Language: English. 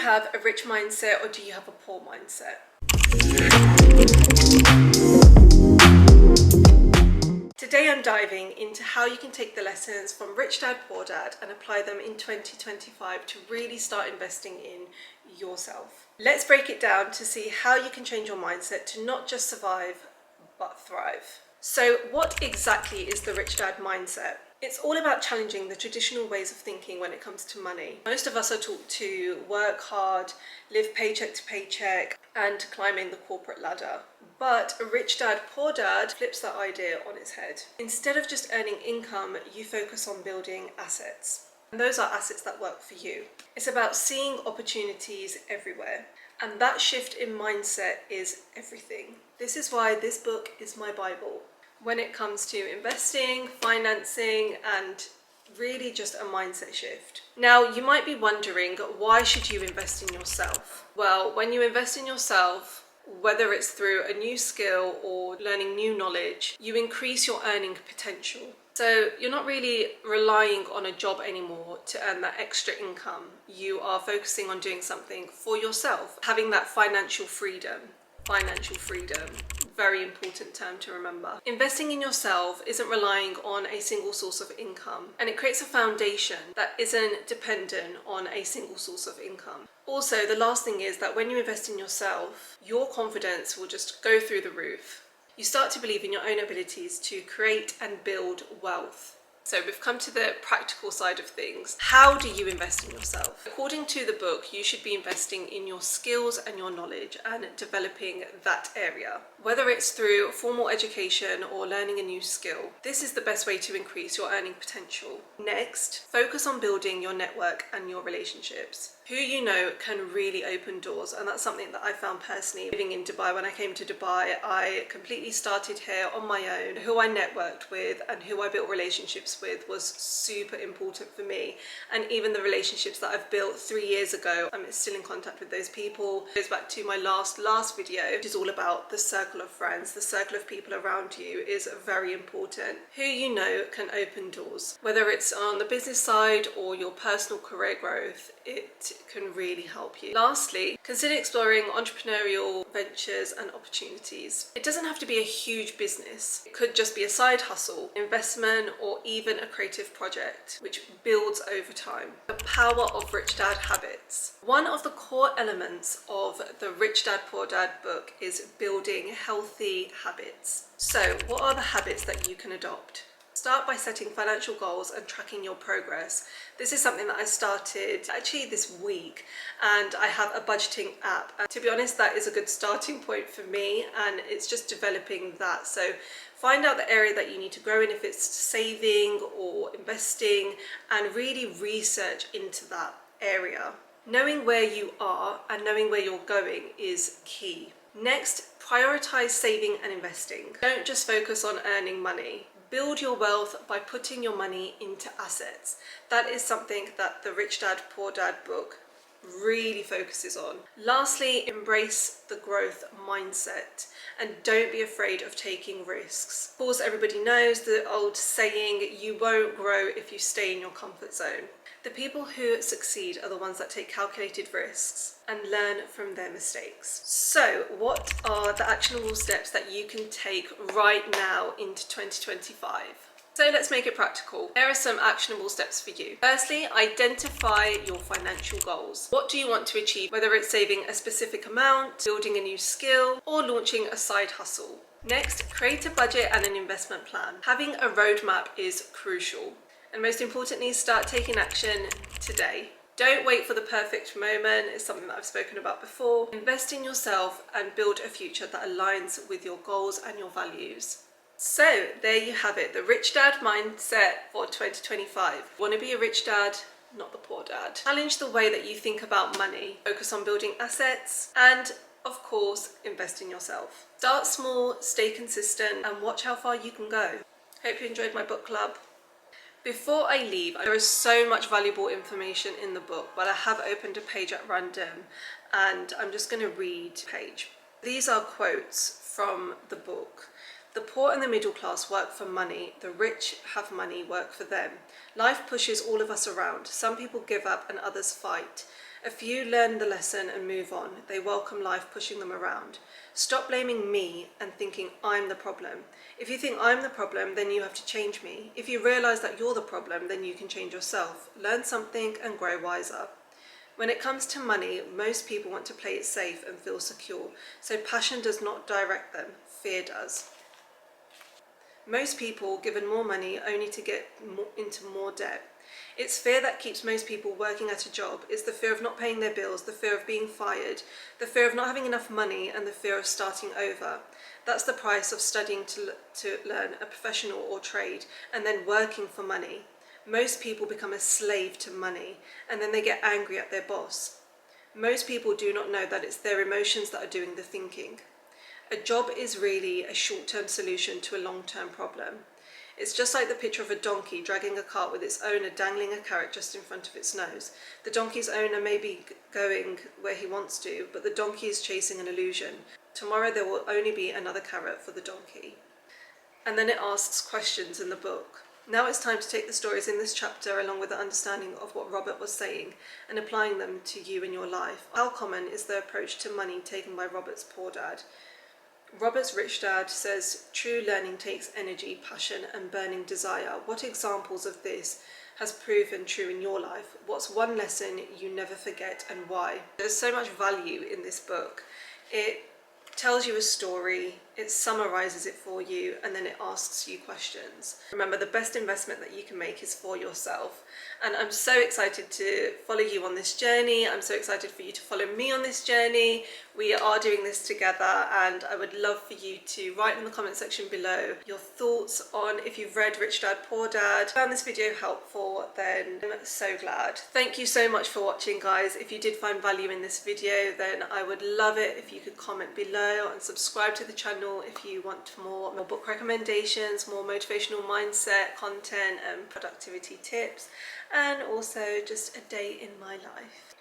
have a rich mindset or do you have a poor mindset? Today I'm diving into how you can take the lessons from Rich Dad Poor Dad and apply them in 2025 to really start investing in yourself. Let's break it down to see how you can change your mindset to not just survive but thrive. So what exactly is the Rich Dad mindset? It's all about challenging the traditional ways of thinking when it comes to money. Most of us are taught to work hard, live paycheck to paycheck, and climbing the corporate ladder. But a Rich Dad Poor Dad flips that idea on its head. Instead of just earning income, you focus on building assets. And those are assets that work for you. It's about seeing opportunities everywhere. And that shift in mindset is everything. This is why this book is my Bible when it comes to investing, financing, and really just a mindset shift. Now, you might be wondering, why should you invest in yourself? Well, when you invest in yourself, whether it's through a new skill or learning new knowledge, you increase your earning potential. So you're not really relying on a job anymore to earn that extra income. You are focusing on doing something for yourself, having that financial freedom. Financial freedom, very important term to remember. Investing in yourself isn't relying on a single source of income, and it creates a foundation that isn't dependent on a single source of income. Also, the last thing is that when you invest in yourself, your confidence will just go through the roof. You start to believe in your own abilities to create and build wealth. So we've come to the practical side of things. How do you invest in yourself? According to the book, you should be investing in your skills and your knowledge and developing that area. Whether it's through formal education or learning a new skill, this is the best way to increase your earning potential. Next, focus on building your network and your relationships. Who you know can really open doors, and that's something that I found personally living in Dubai. When I came to Dubai, I completely started here on my own. Who I networked with and who I built relationships with was super important for me, and even the relationships that I've built 3 years ago, I'm still in contact with those people. It goes back to my last video, which is all about the circle of friends. The circle of people around you is very important. Who you know can open doors, whether it's on the business side or your personal career growth. It can really help you. Lastly, consider exploring entrepreneurial ventures and opportunities. It doesn't have to be a huge business. It could just be a side hustle, investment, or even a creative project which builds over time. The power of Rich Dad habits. One of the core elements of the Rich Dad Poor Dad book is building healthy habits. So what are the habits that you can adopt? Start by setting financial goals and tracking your progress. This is something that I started actually this week, and I have a budgeting app. And to be honest, that is a good starting point for me, and it's just developing that. So find out the area that you need to grow in, if it's saving or investing, and really research into that area. Knowing where you are and knowing where you're going is key. Next, prioritize saving and investing. Don't just focus on earning money. Build your wealth by putting your money into assets. That is something that the Rich Dad Poor Dad book really focuses on. Lastly, embrace the growth mindset and don't be afraid of taking risks. Of course, everybody knows the old saying, you won't grow if you stay in your comfort zone. The people who succeed are the ones that take calculated risks and learn from their mistakes. So what are the actionable steps that you can take right now into 2025? So let's make it practical. There are some actionable steps for you. Firstly, identify your financial goals. What do you want to achieve? Whether it's saving a specific amount, building a new skill, or launching a side hustle. Next, create a budget and an investment plan. Having a roadmap is crucial. And most importantly, start taking action today. Don't wait for the perfect moment. It's something that I've spoken about before. Invest in yourself and build a future that aligns with your goals and your values. So there you have it, the Rich Dad mindset for 2025. Want to be a rich dad, not the poor dad. Challenge the way that you think about money. Focus on building assets and, of course, invest in yourself. Start small, stay consistent, and watch how far you can go. Hope you enjoyed my book club. Before I leave, there is so much valuable information in the book, but I have opened a page at random and I'm just going to read the page. These are quotes from the book. The poor and the middle class work for money. The rich have money work for them. Life pushes all of us around. Some people give up and others fight. A few learn the lesson and move on. They welcome life pushing them around. Stop blaming me and thinking I'm the problem. If you think I'm the problem, then you have to change me. If you realise that you're the problem, then you can change yourself. Learn something and grow wiser. When it comes to money, most people want to play it safe and feel secure, so passion does not direct them, fear does. Most people given more money only to get into more debt. It's fear that keeps most people working at a job. It's the fear of not paying their bills, the fear of being fired, the fear of not having enough money, and the fear of starting over. That's the price of studying to learn a professional or trade and then working for money. Most people become a slave to money and then they get angry at their boss. Most people do not know that it's their emotions that are doing the thinking. A job is really a short-term solution to a long-term problem. It's just like the picture of a donkey dragging a cart with its owner dangling a carrot just in front of its nose. The donkey's owner may be going where he wants to, but the donkey is chasing an illusion. Tomorrow there will only be another carrot for the donkey. And then it asks questions in the book. Now it's time to take the stories in this chapter along with the understanding of what Robert was saying and applying them to you in your life. How common is the approach to money taken by Robert's poor dad? Robert's rich dad says true learning takes energy, passion and burning desire. What examples of this has proven true in your life? What's one lesson you never forget and why? There's so much value in this book. It tells you a story, it summarizes it for you, and then it asks you questions. Remember, the best investment that you can make is for yourself. And I'm so excited to follow you on this journey. I'm so excited for you to follow me on this journey. We are doing this together, and I would love for you to write in the comment section below your thoughts on if you've read Rich Dad Poor Dad. If you found this video helpful, then I'm so glad. Thank you so much for watching, guys. If you did find value in this video, then I would love it if you could comment below and subscribe to the channel if you want more book recommendations, more motivational mindset content and productivity tips, and also just a day in my life.